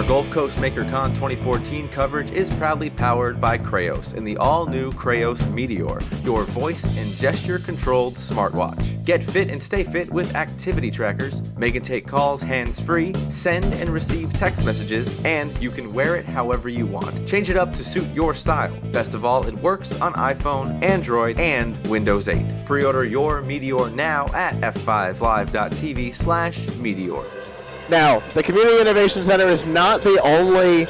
Gulf Coast MakerCon 2014 coverage is proudly powered by Craos in the all-new Craos Meteor, your voice and gesture-controlled smartwatch. Get fit and stay fit with activity trackers, make and take calls hands-free, send and receive text messages, and you can wear it however you want. Change it up to suit your style. Best of all, it works on iPhone, Android, and Windows 8. Pre-order your Meteor now at f5live.tv/Meteor. Now, the Community Innovation Center is not the only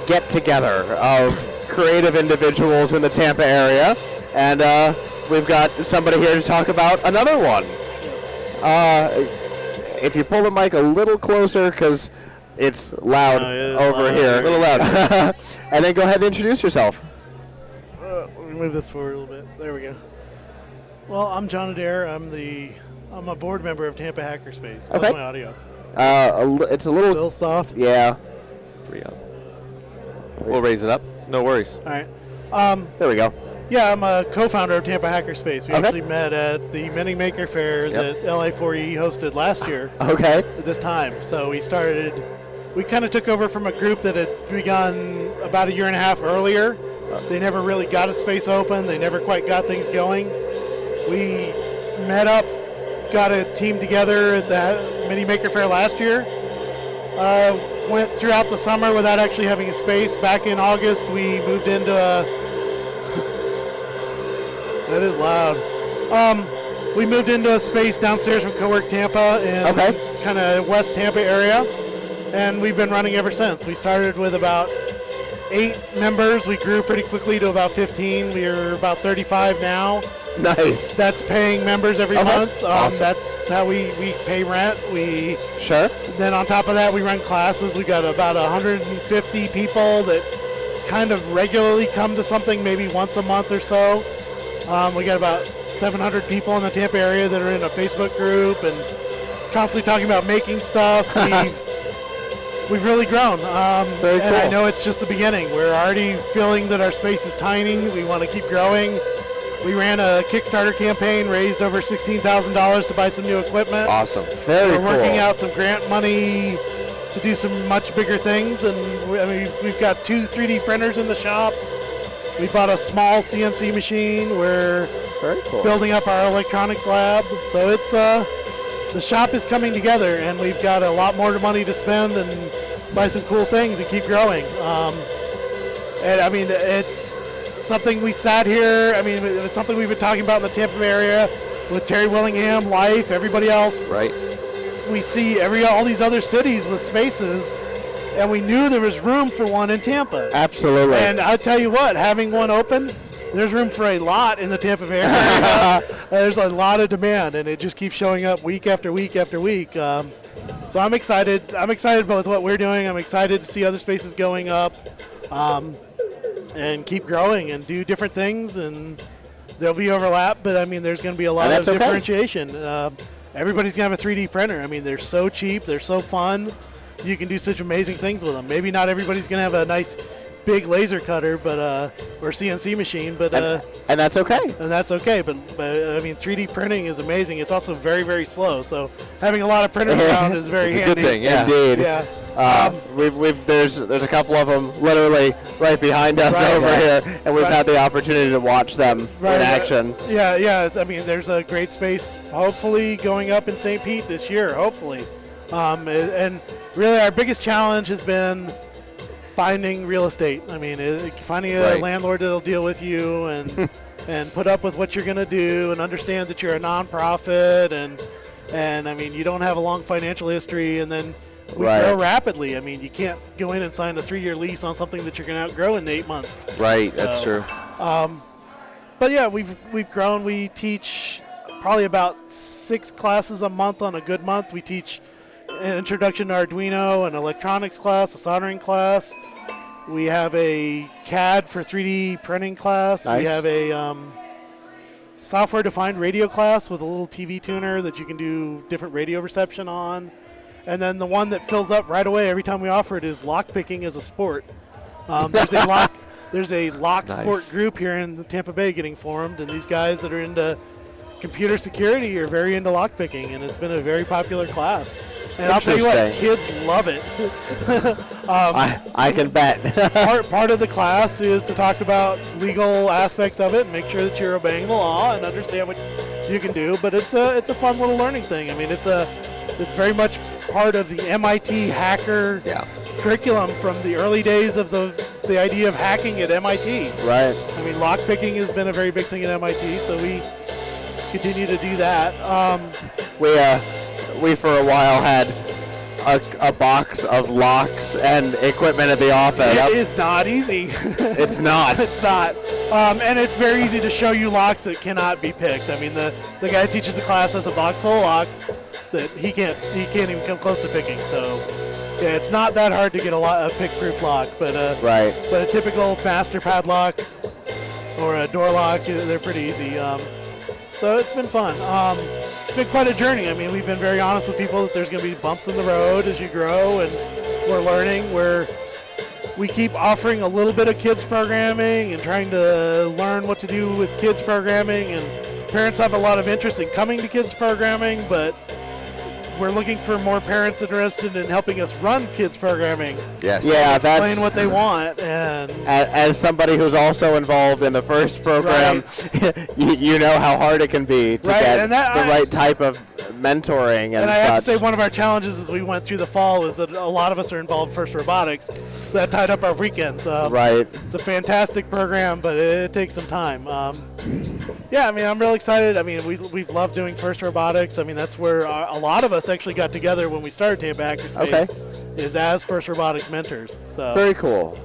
get-together of creative individuals in the Tampa area, and we've got somebody here to talk about another one. If you pull the mic a little closer, because it's loud over here. A little loud. And then go ahead and introduce yourself. Let me move this forward a little bit. There we go. Well, I'm John Adair. I'm a board member of Tampa Hackerspace. Okay. That's my audio. It's a little soft. Yeah. 3 up. We'll raise it up. No worries. All right. There we go. Yeah, I'm a co-founder of Tampa Hackerspace. We actually met at the Mini Maker Fair that LA4E hosted last year. Okay. At this time. So we kind of took over from a group that had begun about a year and a half earlier. They never really got a space open. They never quite got things going. We met up, got a team together at the Mini Maker Fair last year. Went throughout the summer without actually having a space. Back in August, we moved into a... That is loud. We moved into a space downstairs from Cowork Tampa in kind of West Tampa area, and we've been running ever since. We started with about 8 members. We grew pretty quickly to about 15. We're about 35 now. Nice. That's paying members every month. Awesome. That's how we pay rent. Sure. Then on top of that, we run classes. We got about 150 people that kind of regularly come to something maybe once a month or so. We got about 700 people in the Tampa area that are in a Facebook group and constantly talking about making stuff. We've really grown. Very cool. And I know it's just the beginning. We're already feeling that our space is tiny. We want to keep growing. We ran a Kickstarter campaign, raised over $16,000 to buy some new equipment. Awesome. Very cool. We're working out some grant money to do some much bigger things. And we've got 2 3D printers in the shop. We bought a small CNC machine. We're building up our electronics lab. So it's the shop is coming together, and we've got a lot more money to spend and buy some cool things and keep growing. And I mean, it's something we sat here. I mean, it's something we've been talking about in the Tampa area with Terry Willingham, Life, everybody else. Right. We see all these other cities with spaces, and we knew there was room for one in Tampa. Absolutely. And I'll tell you what, having one open, there's room for a lot in the Tampa area. There's a lot of demand, and it just keeps showing up week after week after week. So I'm excited. I'm excited about what we're doing. I'm excited to see other spaces going up. And keep growing and do different things, and there'll be overlap, but I mean, there's going to be a lot of differentiation. Everybody's going to have a 3D printer. I mean, they're so cheap, they're so fun. You can do such amazing things with them. Maybe not everybody's going to have a nice big laser cutter, but or CNC machine, but and that's okay. And that's okay. But I mean, 3D printing is amazing. It's also very, very slow. So having a lot of printers around is very handy. It's a good thing, yeah. Indeed. Yeah. There's a couple of them literally right behind us over here, and we've had the opportunity to watch them in action. Yeah. I mean, there's a great space hopefully going up in St. Pete this year, hopefully. And really our biggest challenge has been finding real estate. I mean, finding a landlord that'll deal with you and and put up with what you're going to do and understand that you're a nonprofit and I mean, you don't have a long financial history, and then we grow rapidly. I mean, you can't go in and sign a 3-year lease on something that you're going to outgrow in 8 months. Right, so, that's true. But yeah, we've grown. We teach probably about 6 classes a month on a good month. We teach an introduction to Arduino, an electronics class, a soldering class. We have a CAD for 3D printing class. Nice. We have a software-defined radio class with a little TV tuner that you can do different radio reception on. And then the one that fills up right away every time we offer it is lockpicking as a sport. There's a lock sport group here in the Tampa Bay getting formed, and these guys that are into computer security are very into lockpicking, and it's been a very popular class. And I'll tell you what, kids love it. I can bet. part of the class is to talk about legal aspects of it and make sure that you're obeying the law and understand what you can do. But it's a fun little learning thing. I mean, it's very much part of the MIT hacker curriculum from the early days of the idea of hacking at MIT. Right. I mean, lockpicking has been a very big thing at MIT, so we continue to do that. We for a while had a box of locks and equipment at the office. It is not easy. It's not. It's not. And it's very easy to show you locks that cannot be picked. I mean, the guy who teaches the class has a box full of locks that he can't even come close to picking. So, yeah, it's not that hard to get a pick-proof lock. But right. But a typical master padlock or a door lock, they're pretty easy. So it's been fun. It's been quite a journey. I mean, we've been very honest with people that there's going to be bumps in the road as you grow, and we're learning. We keep offering a little bit of kids programming and trying to learn what to do with kids programming, and parents have a lot of interest in coming to kids programming, but we're looking for more parents interested in helping us run kids programming. Yes. Yeah, explain what they want. And as somebody who's also involved in the first program, you know how hard it can be to get the right type of mentoring and I have to such. say, one of our challenges as we went through the fall is that a lot of us are involved in First Robotics, so that tied up our weekends. Right. It's a fantastic program, but it takes some time. Yeah, I mean, I'm really excited. I mean, we've loved doing First Robotics. I mean, that's where a lot of us actually got together when we started Tampa Hackerspace, is as First Robotics mentors. So very cool.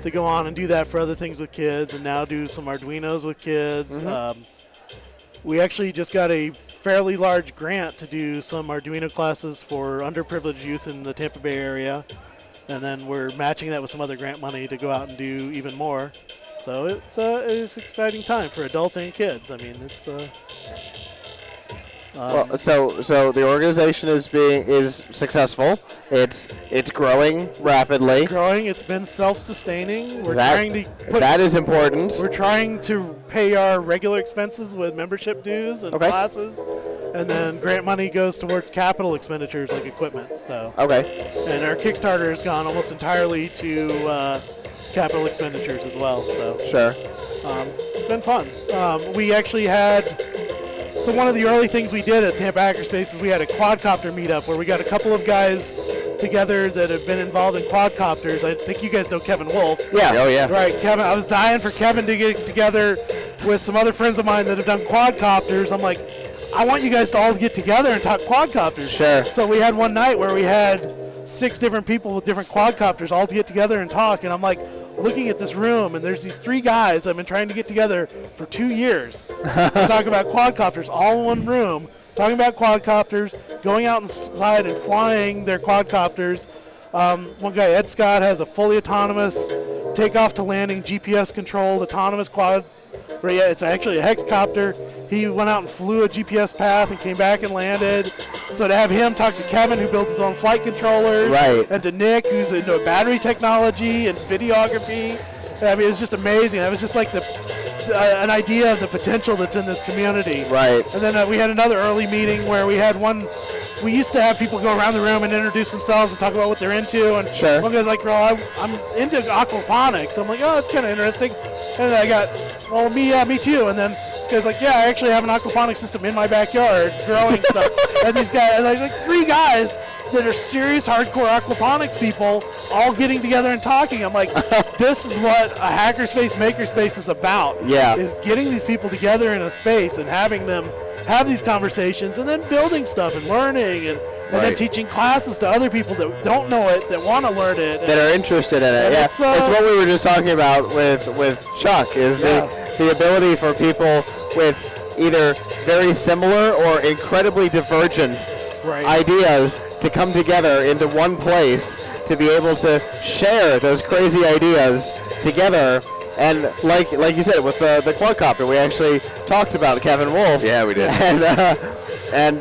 To go on and do that for other things with kids, and now do some Arduinos with kids. Mm-hmm. We actually just got a fairly large grant to do some Arduino classes for underprivileged youth in the Tampa Bay area, and then we're matching that with some other grant money to go out and do even more. So it's an exciting time for adults and kids. I mean, it's well, so the organization is successful. It's growing rapidly. It's been self-sustaining. That is important. We're trying to pay our regular expenses with membership dues and classes, and then grant money goes towards capital expenditures like equipment. So and our Kickstarter has gone almost entirely to capital expenditures as well. So it's been fun. We actually had. So one of the early things we did at Tampa Hackerspace is we had a quadcopter meetup where we got a couple of guys together that have been involved in quadcopters. I think you guys know Kevin Wolf. Yeah. Oh, yeah. Right, Kevin. I was dying for Kevin to get together with some other friends of mine that have done quadcopters. I'm like, I want you guys to all get together and talk quadcopters. Sure. So we had one night where we had 6 different people with different quadcopters all to get together and talk, and I'm like, looking at this room, and there's these 3 guys I've been trying to get together for 2 years to talk about quadcopters, all in one room, talking about quadcopters, going out inside and flying their quadcopters. One guy, Ed Scott, has a fully autonomous takeoff to landing, GPS-controlled autonomous quad. It's actually a hexcopter. He went out and flew a GPS path and came back and landed. So to have him talk to Kevin, who builds his own flight controllers, and to Nick, who's into battery technology and videography, I mean, it's just amazing. It was just like an idea of the potential that's in this community. Right. And then we had another early meeting where we had one. We used to have people go around the room and introduce themselves and talk about what they're into. And one guy's like, "Well, I'm into aquaponics." I'm like, "Oh, that's kind of interesting." And then I got, "Well, me too." And then this guy's like, "Yeah, I actually have an aquaponics system in my backyard growing stuff." And these guys, and there's like 3 guys that are serious, hardcore aquaponics people, all getting together and talking. I'm like, this is what a hackerspace, makerspace is about. Yeah. Is getting these people together in a space and having them have these conversations, and then building stuff and learning and then teaching classes to other people that don't know it, that want to learn it, that are interested in it. Yeah, it's what we were just talking about with Chuck, is the ability for people with either very similar or incredibly divergent ideas to come together into one place to be able to share those crazy ideas together. And like you said, with the quadcopter, we actually talked about Kevin Wolf. Yeah, we did. And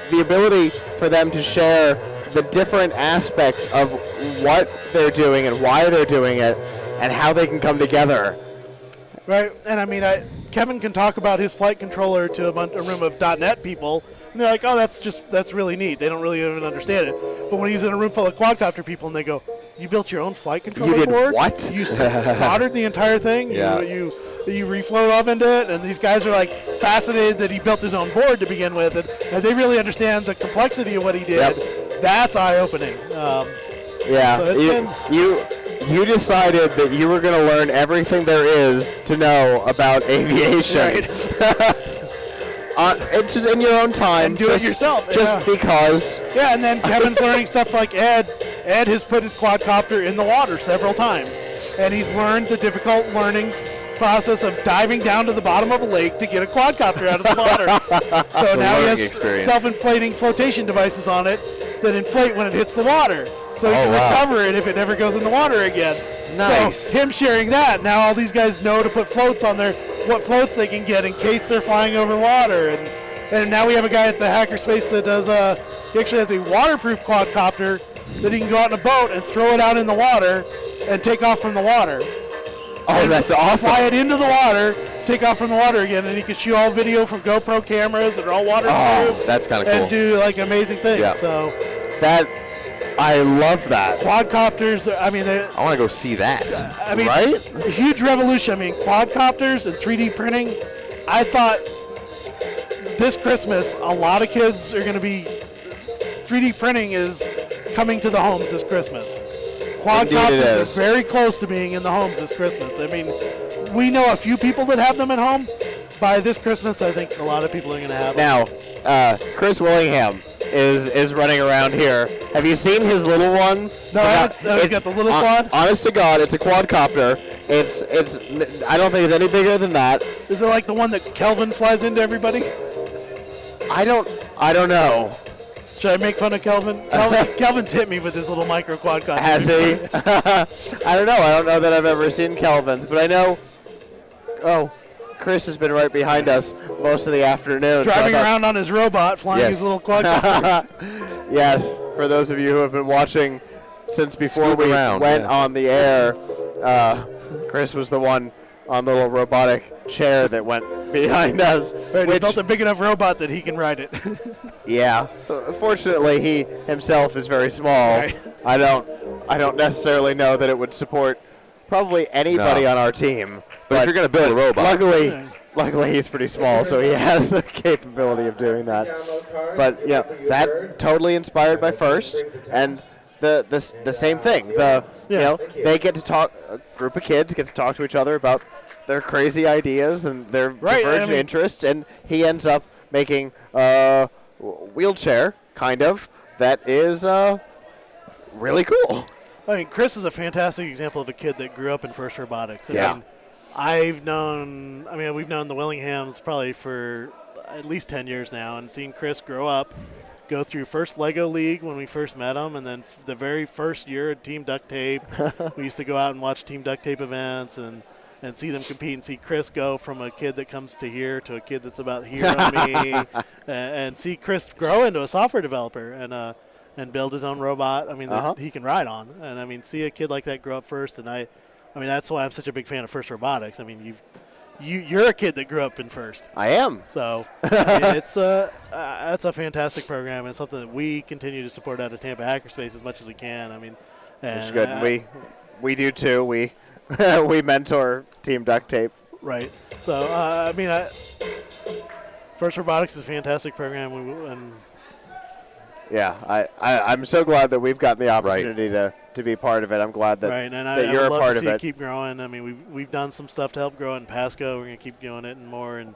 the ability for them to share the different aspects of what they're doing and why they're doing it and how they can come together. Right, and I mean, Kevin can talk about his flight controller to a room of .NET people And they're like, oh, that's really neat. They don't really even understand it. But when he's in a room full of quadcopter people and they go, you built your own flight controller did board? what? You soldered the entire thing? Yeah. You reflow oven it? And these guys are like fascinated that he built his own board to begin with. And they really understand the complexity of what he did. Yep. That's eye-opening. Yeah, So it's you decided that you were going to learn everything there is to know about aviation. Right. It's just in your own time. And do it yourself. Just because. Yeah, and then Kevin's learning stuff like Ed. Ed has put his quadcopter in the water several times. And he's learned the difficult learning process of diving down to the bottom of a lake to get a quadcopter out of the water. So now he has self-inflating flotation devices on it that inflate when it hits the water. So he can recover it if it never goes in the water again. Nice. So him sharing that, now all these guys know to put floats on there, what floats they can get in case they're flying over water. And now we have a guy at the Hackerspace that does he actually has a waterproof quadcopter that he can go out in a boat and throw it out in the water and take off from the water. Oh, that's awesome. Fly it into the water, take off from the water again, and you can shoot all video from GoPro cameras that are all waterproof. Oh, that's kind of cool. And do like amazing things. Yeah. So I love that. quadcopters, I mean, I want to go see that. I mean, Right? a huge revolution. I mean, quadcopters and 3D printing. I thought this Christmas, a lot of kids are going to be 3D printing is coming to the homes this Christmas. Quadcopters are very close to being in the homes this Christmas. I mean, we know a few people that have them at home. By this Christmas, I think a lot of people are going to have them. Now, Chris Willingham is running around here. Have you seen his little one? No, he's got the little quad. Honest to God, it's a quadcopter. It's. I don't think it's any bigger than that. Is it like the one that Kelvin flies into everybody? I don't know. Should I make fun of Kelvin? Kelvin's hit me with his little micro quadcopter. Has he? I don't know. I don't know that I've ever seen Kelvin's, but I know. Oh, Chris has been right behind us most of the afternoon. Driving around on his robot, flying his little quadcopter. Yes, for those of you who have been watching since before we went on the air, Chris was the one on the little robotic chair that went behind us. Right, he built a big enough robot that he can ride it. Yeah. Fortunately, he himself is very small. Right. I don't necessarily know that it would support probably anybody on our team. But if you're going to build a robot. Luckily he's pretty small, so he has the capability of doing that. But yeah, that totally inspired by First, and the same thing. You know, they get to talk. A group of kids get to talk to each other about their crazy ideas and their divergent interests, and he ends up making a wheelchair, kind of, that is really cool. I mean, Chris is a fantastic example of a kid that grew up in First Robotics. We've known the Willinghams probably for at least 10 years now, and seeing Chris grow up, go through first Lego League when we first met him, and then the very first year at Team Duct Tape, we used to go out and watch Team Duct Tape events and see them compete, and see Chris go from a kid that comes to here to a kid that's about here on me, and see Chris grow into a software developer and build his own robot. I mean, that he can ride on, and I mean, see a kid like that grow up first, and I mean, that's why I'm such a big fan of First Robotics. I mean, you're a kid that grew up in First. I am. So that's a fantastic program, and something that we continue to support out of Tampa Hackerspace as much as we can. I mean, it's good. We do too. We we mentor Team Duct Tape. Right. So I mean, First Robotics is a fantastic program, yeah, I'm so glad that we've gotten the opportunity to be part of it. I'm glad that, that you're a part of it. I would love to see it keep growing. I mean, we've done some stuff to help grow it in Pasco. We're going to keep doing it and more. And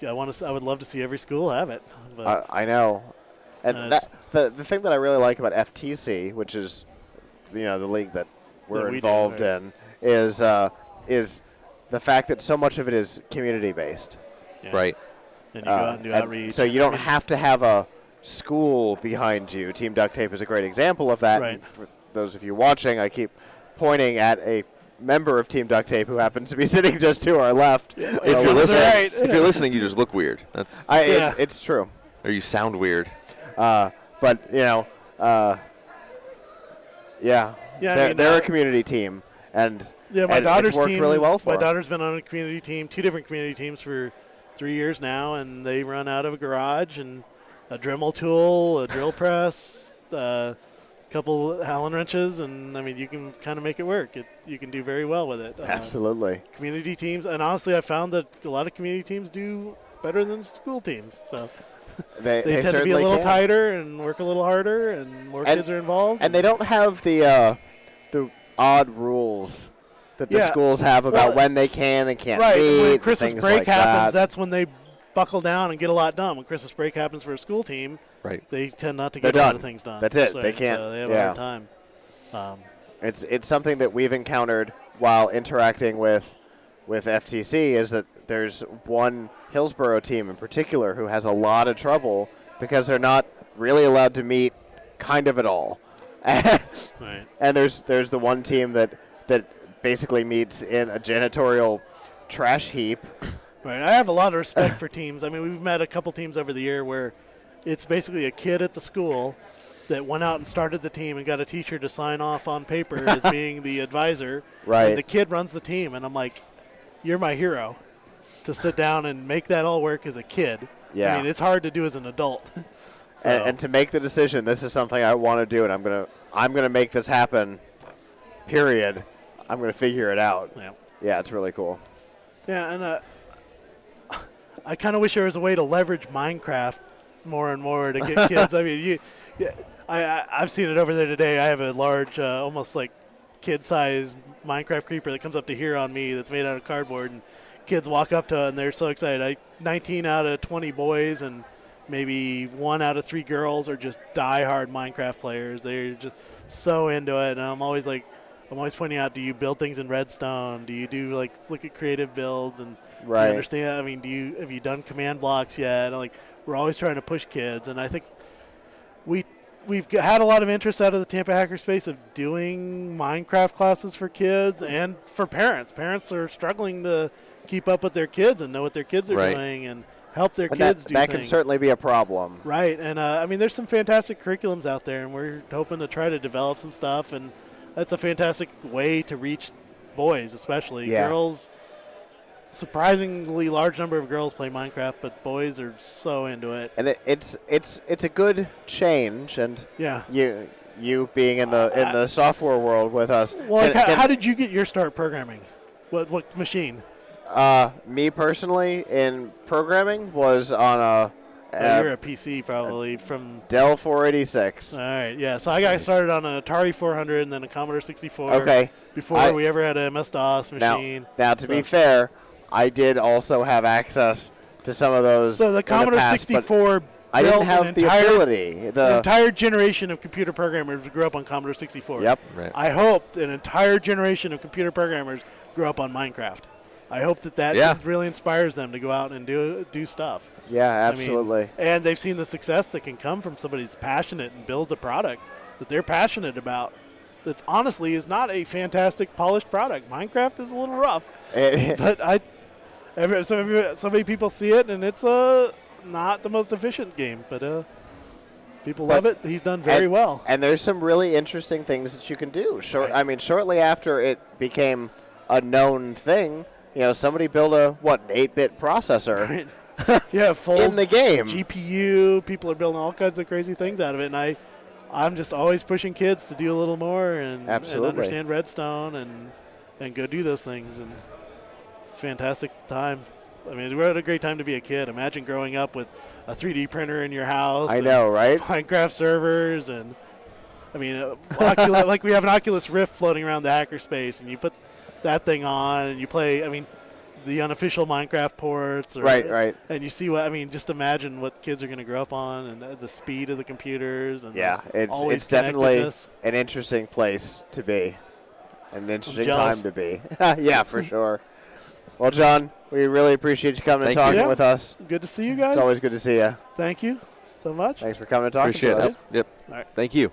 I would love to see every school have it. But I know. And the thing that I really like about FTC, which is the league that we're involved in, is the fact that so much of it is community based. Yeah. Right. And you go out and do outreach. So you don't have to have a school behind you. Team Duct Tape is a great example of that. Right. For those of you watching, I keep pointing at a member of Team Duct Tape who happens to be sitting just to our left. Yeah, if you're listening, you just look weird. It's true. Or you sound weird. But they're a community team, and my daughter's worked team really well for my them. daughter's been on a community team, 2 different community teams for 3 years now, and they run out of a garage, and a Dremel tool, a drill press, a couple Allen wrenches, and I mean, you can kind of make it work. You can do very well with it. Absolutely. Community teams, and honestly, I found that a lot of community teams do better than school teams. So they tend to be a little tighter and work a little harder, and more kids are involved. And they don't have the odd rules that the schools have about when they can and can't meet. When Christmas break happens, that. that's when they buckle down and get a lot done. When Christmas break happens for a school team, they tend not to get a lot of things done. That's it. So, they can't. So they have a hard time. It's something that we've encountered while interacting with FTC is that there's one Hillsborough team in particular who has a lot of trouble because they're not really allowed to meet kind of at all. And there's the one team that basically meets in a janitorial trash heap. Right. I have a lot of respect for teams. I mean, we've met a couple teams over the year where it's basically a kid at the school that went out and started the team and got a teacher to sign off on paper as being the advisor. Right. And the kid runs the team, and I'm like, you're my hero to sit down and make that all work as a kid. Yeah. I mean, it's hard to do as an adult. So. And to make the decision, this is something I want to do, and I'm gonna make this happen. Period. I'm gonna figure it out. Yeah, it's really cool. Yeah, and I kind of wish there was a way to leverage Minecraft more and more to get kids. I mean, I've seen it over there today. I have a large, almost like kid-sized Minecraft creeper that comes up to here on me that's made out of cardboard, and kids walk up to it, and they're so excited. 19 out of 20 boys and maybe 1 out of 3 girls are just die-hard Minecraft players. They're just so into it, and I'm always pointing out, do you build things in Redstone? Do you look at creative builds and you understand? I mean, have you done command blocks yet? And we're always trying to push kids, and I think we've had a lot of interest out of the Tampa Hackerspace of doing Minecraft classes for kids and for parents. Parents are struggling to keep up with their kids and know what their kids are doing and help their kids do that things. Can certainly be a problem. Right, and I mean, there's some fantastic curriculums out there, and we're hoping to try to develop some stuff, and that's a fantastic way to reach boys, especially. Girls, surprisingly large number of girls play Minecraft, but boys are so into it. And it's a good change, and you being in the software world with us. Well, how did you get your start programming? What machine? Me personally in programming was on a. You're a PC probably from Dell 486. All right, yeah. So I got started on an Atari 400 and then a Commodore 64. Okay. Before we ever had a MS-DOS machine. Now to be fair, I did also have access to some of those. So the Commodore 64. I didn't have the ability. The entire generation of computer programmers grew up on Commodore 64. Yep. Right. I hope an entire generation of computer programmers grew up on Minecraft. I hope that really inspires them to go out and do stuff. Yeah, absolutely. I mean, and they've seen the success that can come from somebody who's passionate and builds a product that they're passionate about. That honestly is not a fantastic polished product. Minecraft is a little rough, but so many people see it, and it's not the most efficient game, but people love it. He's done very well. And there's some really interesting things that you can do. I mean, shortly after it became a known thing, somebody built an 8-bit processor. Right. Yeah, full in the game. GPU. People are building all kinds of crazy things out of it, and I'm just always pushing kids to do a little more and understand Redstone and go do those things. And it's a fantastic time. I mean, we're at a great time to be a kid. Imagine growing up with a 3D printer in your house. I know, right? Minecraft servers, and I mean, like we have an Oculus Rift floating around the hackerspace, and you put that thing on and you play. I mean, the unofficial Minecraft ports. Right. And you see just imagine what kids are going to grow up on and the speed of the computers. And it's definitely an interesting place to be, an interesting time to be. Yeah, for sure. Well, John, we really appreciate you coming and talking with us. Good to see you guys. It's always good to see you. Thank you so much. Thanks for coming and talking to us. Yep. All right. Thank you.